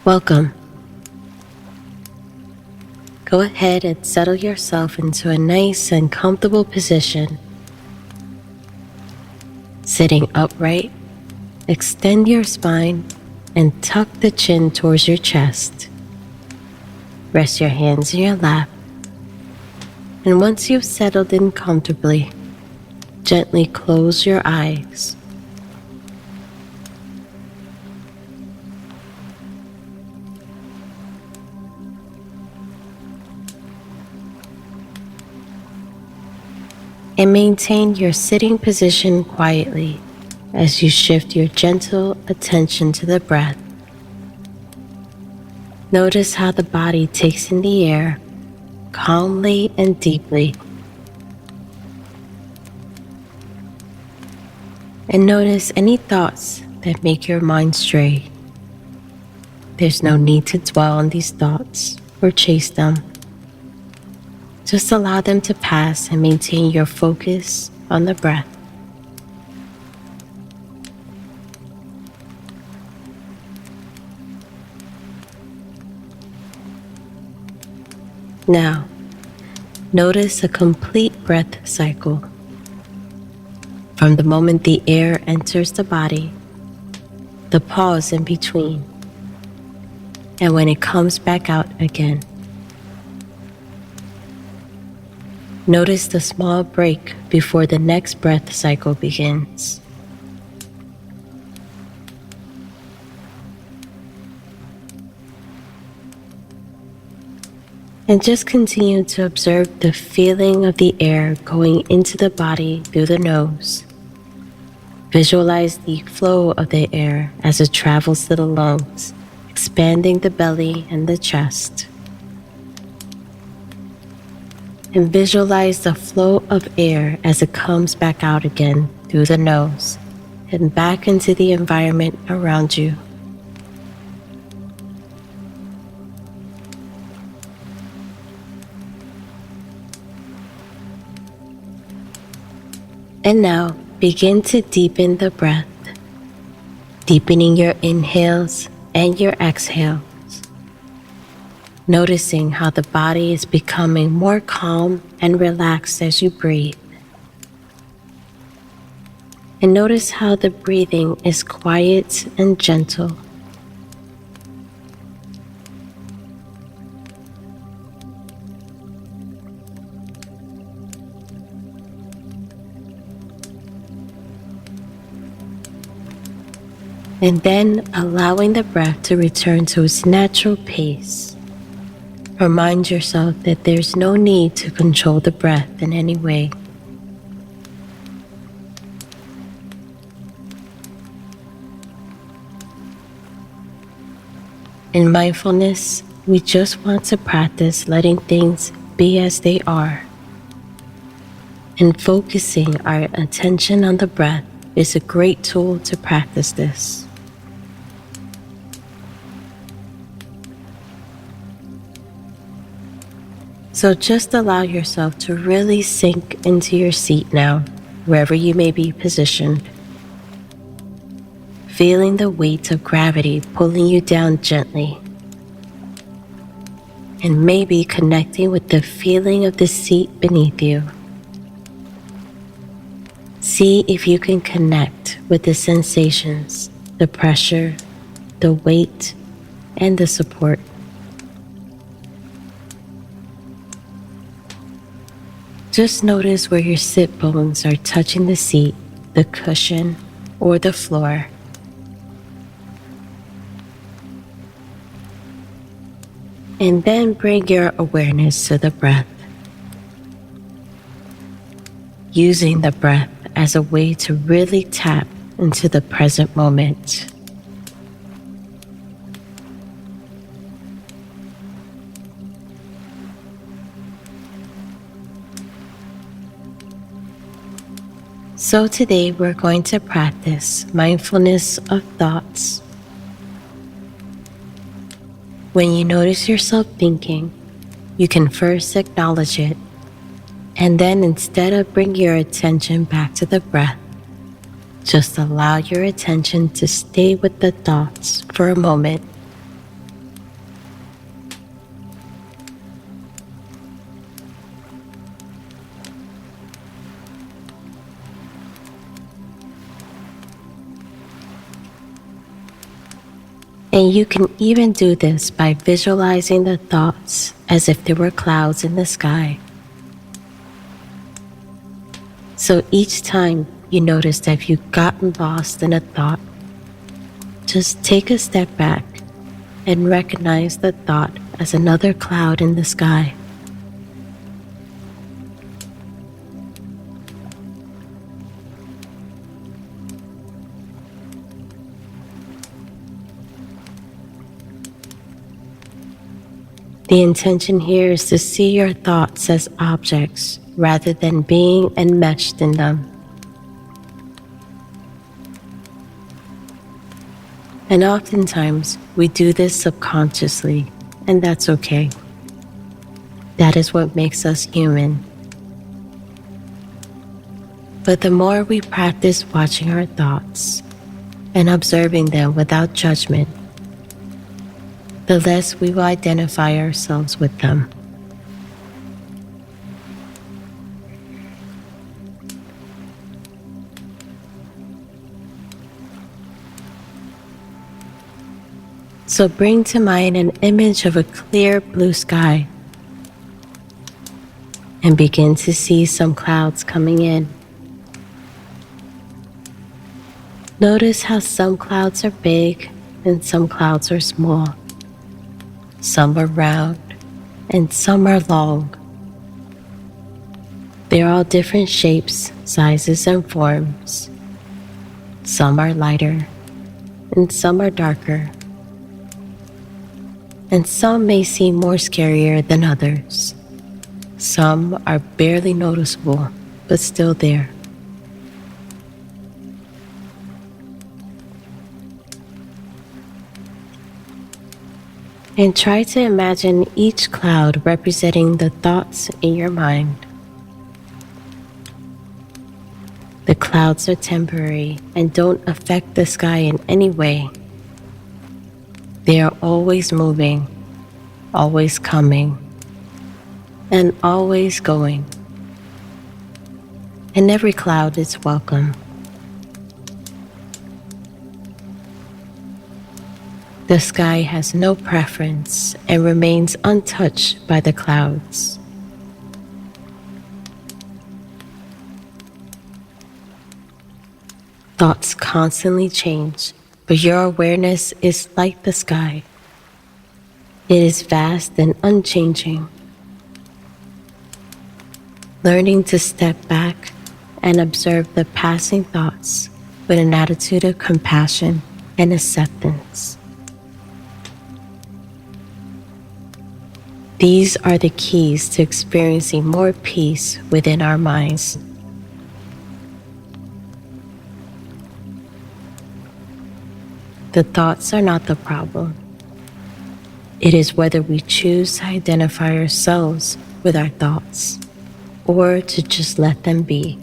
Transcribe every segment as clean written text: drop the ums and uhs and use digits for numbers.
Welcome. Go ahead and settle yourself into a nice and comfortable position. Sitting upright, extend your spine and tuck the chin towards your chest. Rest your hands in your lap. And once you've settled in comfortably, gently close your eyes. And maintain your sitting position quietly as you shift your gentle attention to the breath. Notice how the body takes in the air calmly and deeply. And notice any thoughts that make your mind stray. There's no need to dwell on these thoughts or chase them. Just allow them to pass and maintain your focus on the breath. Now, notice a complete breath cycle. From the moment the air enters the body, the pause in between, and when it comes back out again. Notice the small break before the next breath cycle begins. And just continue to observe the feeling of the air going into the body through the nose. Visualize the flow of the air as it travels to the lungs, expanding the belly and the chest. And visualize the flow of air as it comes back out again through the nose and back into the environment around you. And now begin to deepen the breath, deepening your inhales and your exhales. Noticing how the body is becoming more calm and relaxed as you breathe. And notice how the breathing is quiet and gentle. And then allowing the breath to return to its natural pace. Remind yourself that there's no need to control the breath in any way. In mindfulness, we just want to practice letting things be as they are. And focusing our attention on the breath is a great tool to practice this. So just allow yourself to really sink into your seat now, wherever you may be positioned. Feeling the weight of gravity pulling you down gently. And maybe connecting with the feeling of the seat beneath you. See if you can connect with the sensations, the pressure, the weight, and the support. Just notice where your sit bones are touching the seat, the cushion, or the floor. And then bring your awareness to the breath. Using the breath as a way to really tap into the present moment. So today we're going to practice mindfulness of thoughts. When you notice yourself thinking, you can first acknowledge it, and then instead of bringing your attention back to the breath, just allow your attention to stay with the thoughts for a moment, And you can even do this by visualizing the thoughts as if they were clouds in the sky. So each time you notice that you've gotten lost in a thought, just take a step back and recognize the thought as another cloud in the sky. The intention here is to see your thoughts as objects rather than being enmeshed in them. And oftentimes we do this subconsciously, and that's okay. That is what makes us human. But the more we practice watching our thoughts and observing them without judgment, the less we will identify ourselves with them. So bring to mind an image of a clear blue sky and begin to see some clouds coming in. Notice how some clouds are big and some clouds are small. Some are round and some are long. They're all different shapes, sizes, and forms. Some are lighter and some are darker. And some may seem more scarier than others. Some are barely noticeable, but still there. And try to imagine each cloud representing the thoughts in your mind. The clouds are temporary and don't affect the sky in any way. They are always moving, always coming, and always going. And every cloud is welcome. The sky has no preference and remains untouched by the clouds. Thoughts constantly change, but your awareness is like the sky. It is vast and unchanging. Learning to step back and observe the passing thoughts with an attitude of compassion and acceptance. These are the keys to experiencing more peace within our minds. The thoughts are not the problem. It is whether we choose to identify ourselves with our thoughts or to just let them be.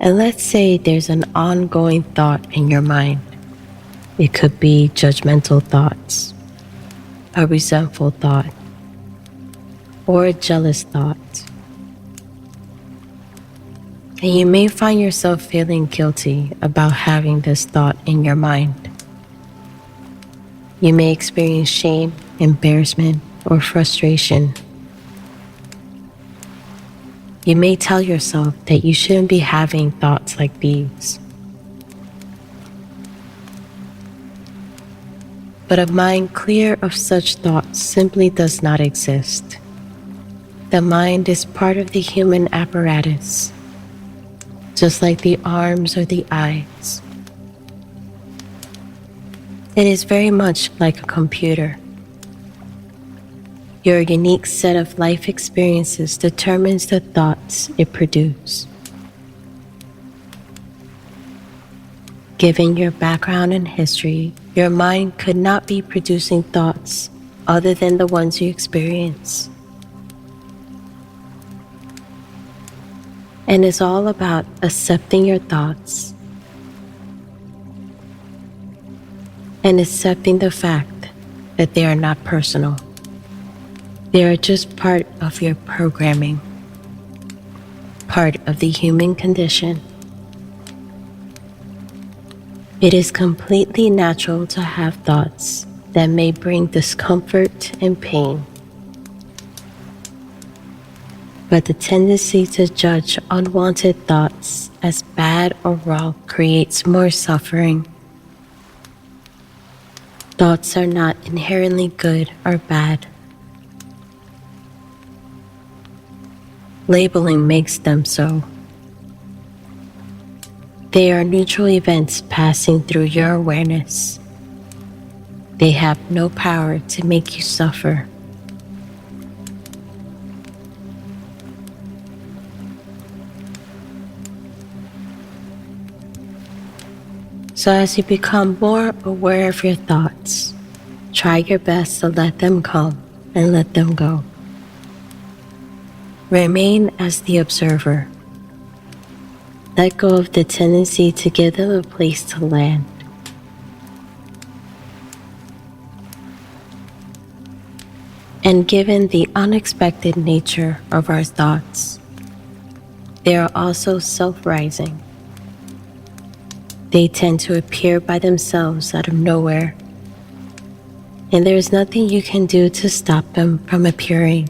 And let's say there's an ongoing thought in your mind. It could be judgmental thoughts, a resentful thought, or a jealous thought. And you may find yourself feeling guilty about having this thought in your mind. You may experience shame, embarrassment, or frustration. You may tell yourself that you shouldn't be having thoughts like these. But a mind clear of such thoughts simply does not exist. The mind is part of the human apparatus, just like the arms or the eyes. It is very much like a computer. Your unique set of life experiences determines the thoughts it produces. Given your background and history, your mind could not be producing thoughts other than the ones you experience. And it's all about accepting your thoughts and accepting the fact that they are not personal. They are just part of your programming, part of the human condition. It is completely natural to have thoughts that may bring discomfort and pain. But the tendency to judge unwanted thoughts as bad or wrong creates more suffering. Thoughts are not inherently good or bad. Labeling makes them so. They are neutral events passing through your awareness. They have no power to make you suffer. So as you become more aware of your thoughts, try your best to let them come and let them go. Remain as the observer. Let go of the tendency to give them a place to land. And given the unexpected nature of our thoughts, they are also self-rising. They tend to appear by themselves out of nowhere, and there is nothing you can do to stop them from appearing.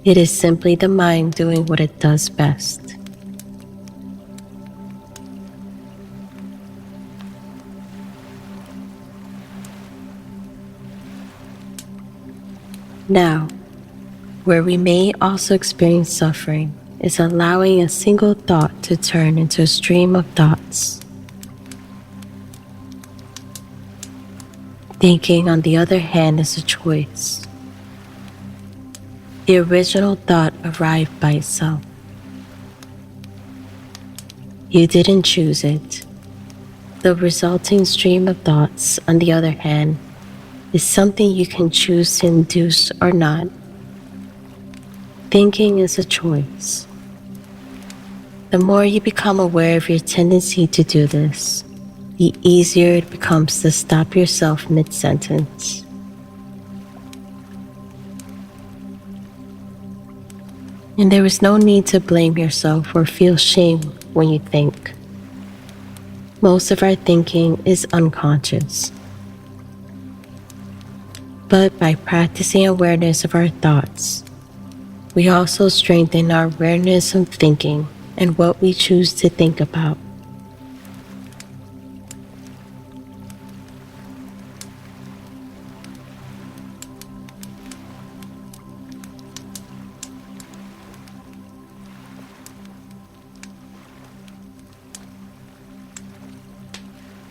It is simply the mind doing what it does best. Now, where we may also experience suffering is allowing a single thought to turn into a stream of thoughts. Thinking, on the other hand, is a choice. The original thought arrived by itself. You didn't choose it. The resulting stream of thoughts, on the other hand, is something you can choose to induce or not. Thinking is a choice. The more you become aware of your tendency to do this, the easier it becomes to stop yourself mid-sentence. And there is no need to blame yourself or feel shame when you think. Most of our thinking is unconscious. But by practicing awareness of our thoughts, we also strengthen our awareness of thinking and what we choose to think about.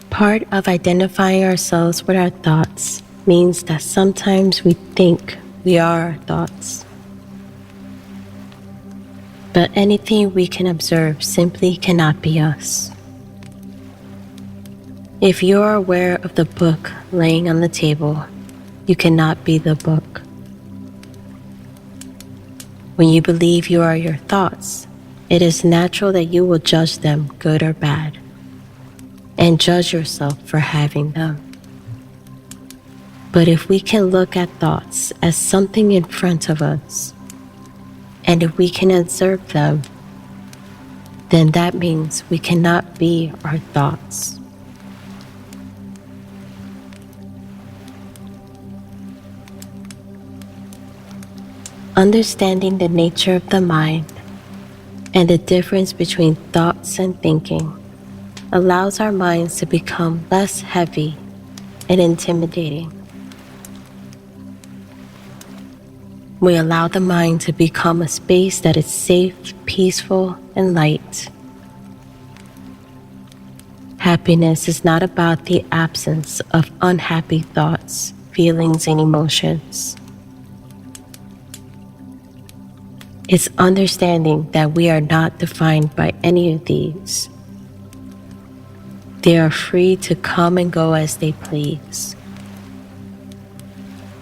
Part of identifying ourselves with our thoughts means that sometimes we think we are our thoughts. But anything we can observe simply cannot be us. If you are aware of the book laying on the table, you cannot be the book. When you believe you are your thoughts, it is natural that you will judge them good or bad, and judge yourself for having them. But if we can look at thoughts as something in front of us, and if we can observe them, then that means we cannot be our thoughts. Understanding the nature of the mind and the difference between thoughts and thinking allows our minds to become less heavy and intimidating. We allow the mind to become a space that is safe, peaceful, and light. Happiness is not about the absence of unhappy thoughts, feelings, and emotions. It's understanding that we are not defined by any of these. They are free to come and go as they please.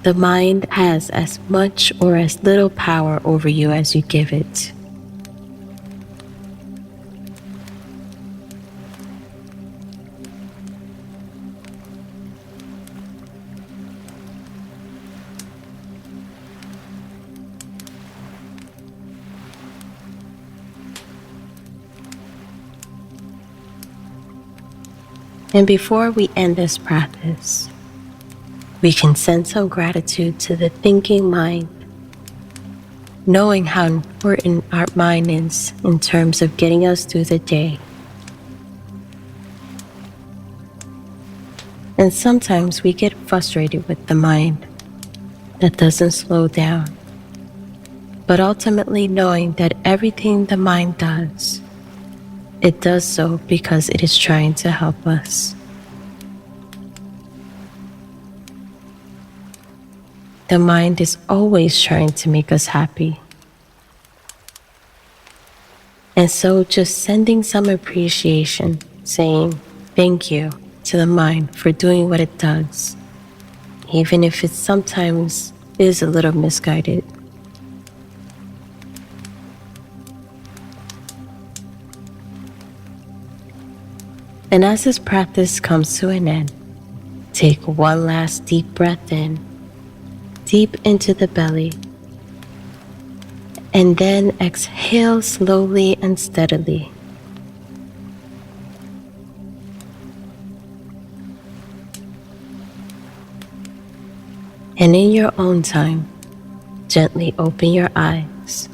The mind has as much or as little power over you as you give it. And before we end this practice, we can send some gratitude to the thinking mind, knowing how important our mind is in terms of getting us through the day. And sometimes we get frustrated with the mind that doesn't slow down. But ultimately knowing that everything the mind does, it does so because it is trying to help us. The mind is always trying to make us happy. And so just sending some appreciation, saying thank you to the mind for doing what it does, even if it sometimes is a little misguided. And as this practice comes to an end, take one last deep breath in, deep into the belly, and then exhale slowly and steadily. And in your own time, gently open your eyes.